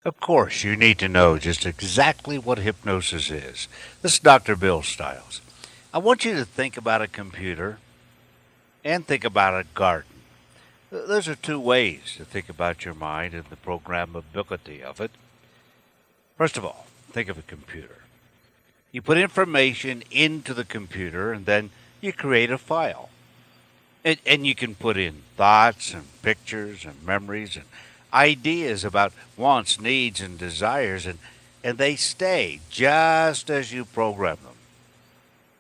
Of course, you need to know just exactly what hypnosis is. This is Dr. Bill Stiles. I want you to think about a computer and think about a garden. Those are two ways to think about your mind and the programmability of it. First of all, think of a computer. You put information into the computer and then you create a file. And you can put in thoughts and pictures and memories and ideas about wants, needs, and desires, and they stay just as you program them.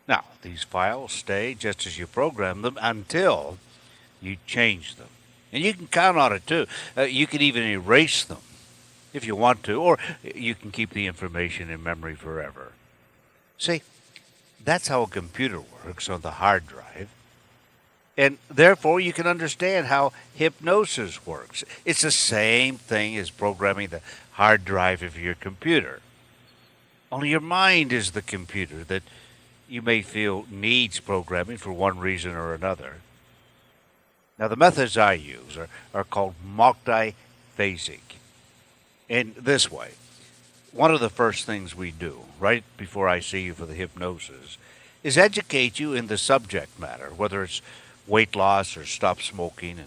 Now, these files stay just as you program them until you change them. And you can count on it too. You can even erase them if you want to, or you can keep the information in memory forever. See, that's how a computer works on the hard drive. And therefore, you can understand how hypnosis works. It's the same thing as programming the hard drive of your computer. Only your mind is the computer that you may feel needs programming for one reason or another. Now, the methods I use are called multiphasic. In this way, one of the first things we do, right before I see you for the hypnosis, is educate you in the subject matter, whether it's weight loss or stop smoking.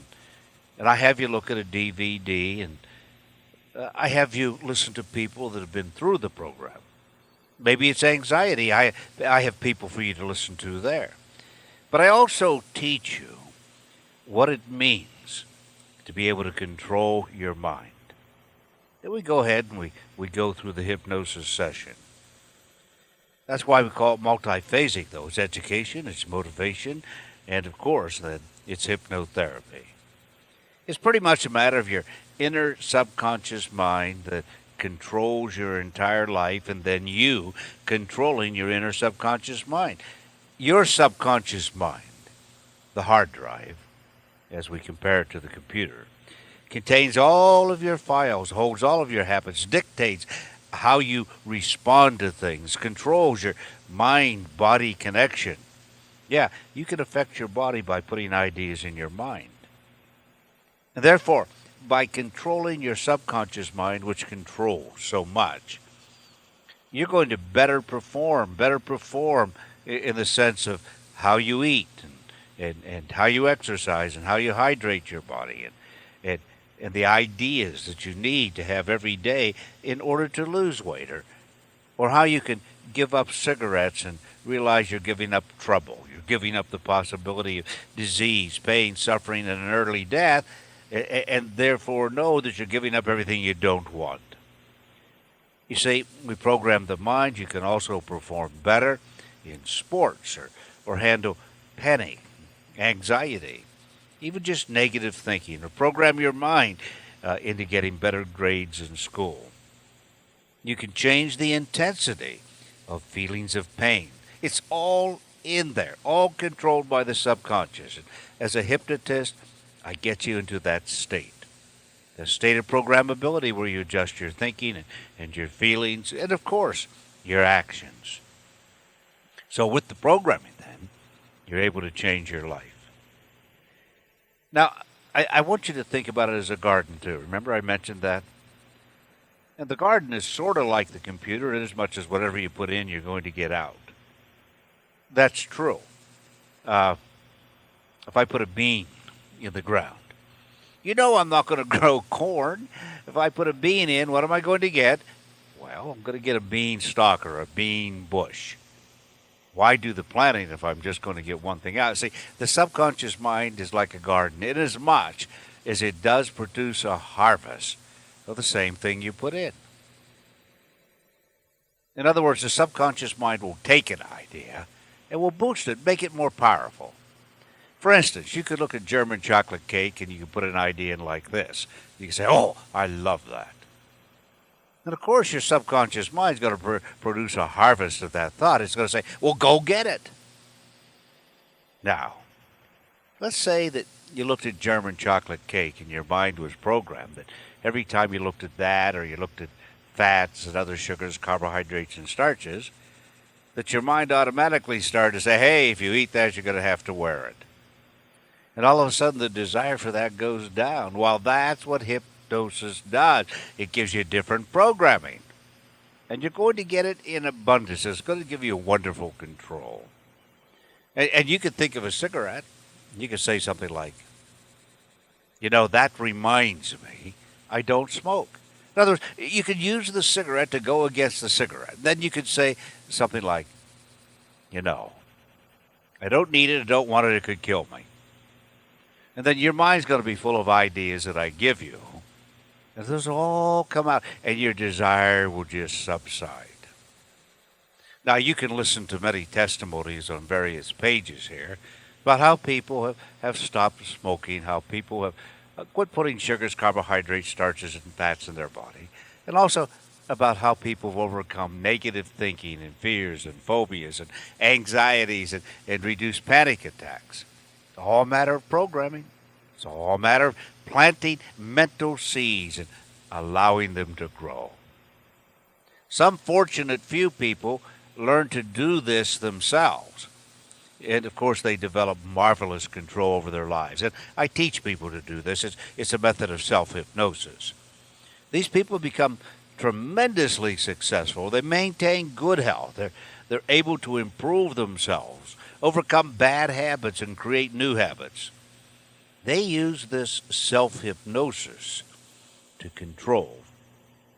And I have you look at a DVD, and I have you listen to people that have been through the program. Maybe it's anxiety. I have people for you to listen to there. But I also teach you what it means to be able to control your mind. Then we go ahead and we go through the hypnosis session. That's why we call it multiphasic, though. It's education, it's motivation, and of course, then it's hypnotherapy. It's pretty much a matter of your inner subconscious mind that controls your entire life, and then you controlling your inner subconscious mind. Your subconscious mind, the hard drive, as we compare it to the computer, contains all of your files, holds all of your habits, dictates how you respond to things, controls your mind-body connection. Yeah, you can affect your body by putting ideas in your mind. And therefore, by controlling your subconscious mind, which controls so much, you're going to better perform in the sense of how you eat and how you exercise and how you hydrate your body and the ideas that you need to have every day in order to lose weight, or how you can give up cigarettes and realize you're giving up trouble. You're giving up the possibility of disease, pain, suffering, and an early death, and therefore know that you're giving up everything you don't want. You see, we program the mind. You can also perform better in sports or handle panic, anxiety, even just negative thinking, or program your mind into getting better grades in school. You can change the intensity of feelings of pain. It's all in there, all controlled by the subconscious. And as a hypnotist, I get you into that state. The state of programmability where you adjust your thinking and your feelings and, of course, your actions. So with the programming, then, you're able to change your life. Now, I want you to think about it as a garden, too. Remember I mentioned that? And the garden is sort of like the computer in as much as whatever you put in, you're going to get out. That's true. If I put a bean in the ground, you know I'm not going to grow corn. If I put a bean in, what am I going to get? Well, I'm going to get a bean stalk or a bean bush. Why do the planting if I'm just going to get one thing out? See, the subconscious mind is like a garden in as much as it does produce a harvest of the same thing you put in. In other words, the subconscious mind will take an idea and will boost it, make it more powerful. For instance, you could look at German chocolate cake and you could put an idea in like this. You can say, oh, I love that. And of course, your subconscious mind is going to produce a harvest of that thought. It's going to say, well, go get it. Now, let's say that you looked at German chocolate cake and your mind was programmed that every time you looked at that or you looked at fats and other sugars, carbohydrates, and starches, that your mind automatically started to say, hey, if you eat that, you're going to have to wear it. And all of a sudden, the desire for that goes down. Well, that's what hypnosis does. It gives you different programming. And you're going to get it in abundance. It's going to give you wonderful control. And you could think of a cigarette. You could say something like, that reminds me I don't smoke. In other words, you could use the cigarette to go against the cigarette. Then you could say something like, I don't need it, I don't want it, it could kill me. And then your mind's going to be full of ideas that I give you. And those will all come out, and your desire will just subside. Now, you can listen to many testimonies on various pages here about how people have stopped smoking, how people have quit putting sugars, carbohydrates, starches, and fats in their body, and also about how people have overcome negative thinking and fears and phobias and anxieties and reduced panic attacks. It's all a matter of programming. It's all a matter of planting mental seeds and allowing them to grow. Some fortunate few people learn to do this themselves. And, of course, they develop marvelous control over their lives. And I teach people to do this. It's a method of self-hypnosis. These people become tremendously successful. They maintain good health. They're able to improve themselves, overcome bad habits, and create new habits. They use this self-hypnosis to control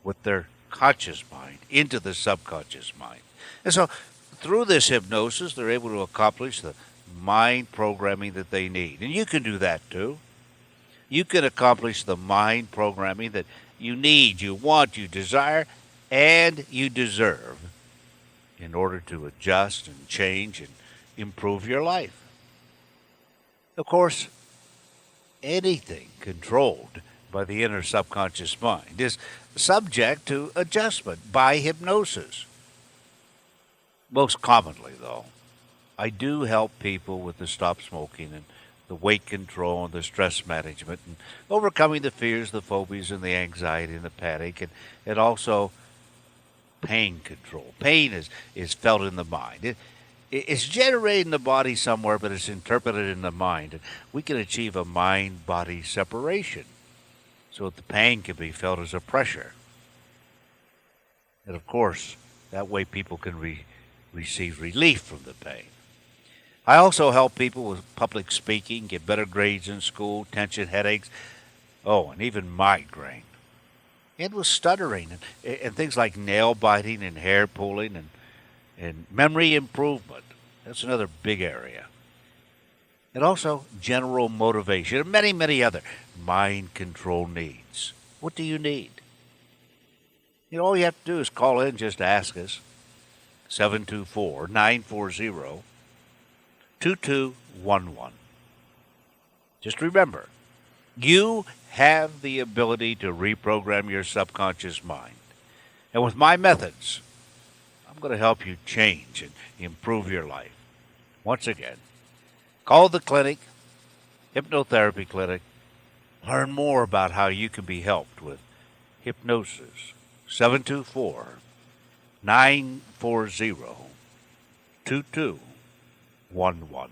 with their conscious mind into the subconscious mind. And so through this hypnosis, they're able to accomplish the mind programming that they need. And you can do that too. You can accomplish the mind programming that you need, you want, you desire, and you deserve in order to adjust and change and improve your life. Of course, anything controlled by the inner subconscious mind is subject to adjustment by hypnosis. Most commonly, though, I do help people with the stop smoking and the weight control and the stress management and overcoming the fears, the phobias, and the anxiety and the panic, and also pain control. Pain is felt in the mind. It's generated in the body somewhere, but it's interpreted in the mind. And we can achieve a mind-body separation so that the pain can be felt as a pressure. And, of course, that way people can receive relief from the pain. I also help people with public speaking, get better grades in school, tension, headaches, and even migraine. And with stuttering and things like nail biting and hair pulling and memory improvement. That's another big area. And also general motivation and many, many other mind control needs. What do you need? All you have to do is call in, just ask us. 724-940-2211. Just remember, you have the ability to reprogram your subconscious mind. And with my methods, I'm going to help you change and improve your life. Once again, call the clinic, Hypnotherapy Clinic. Learn more about how you can be helped with hypnosis. 724-940-2211.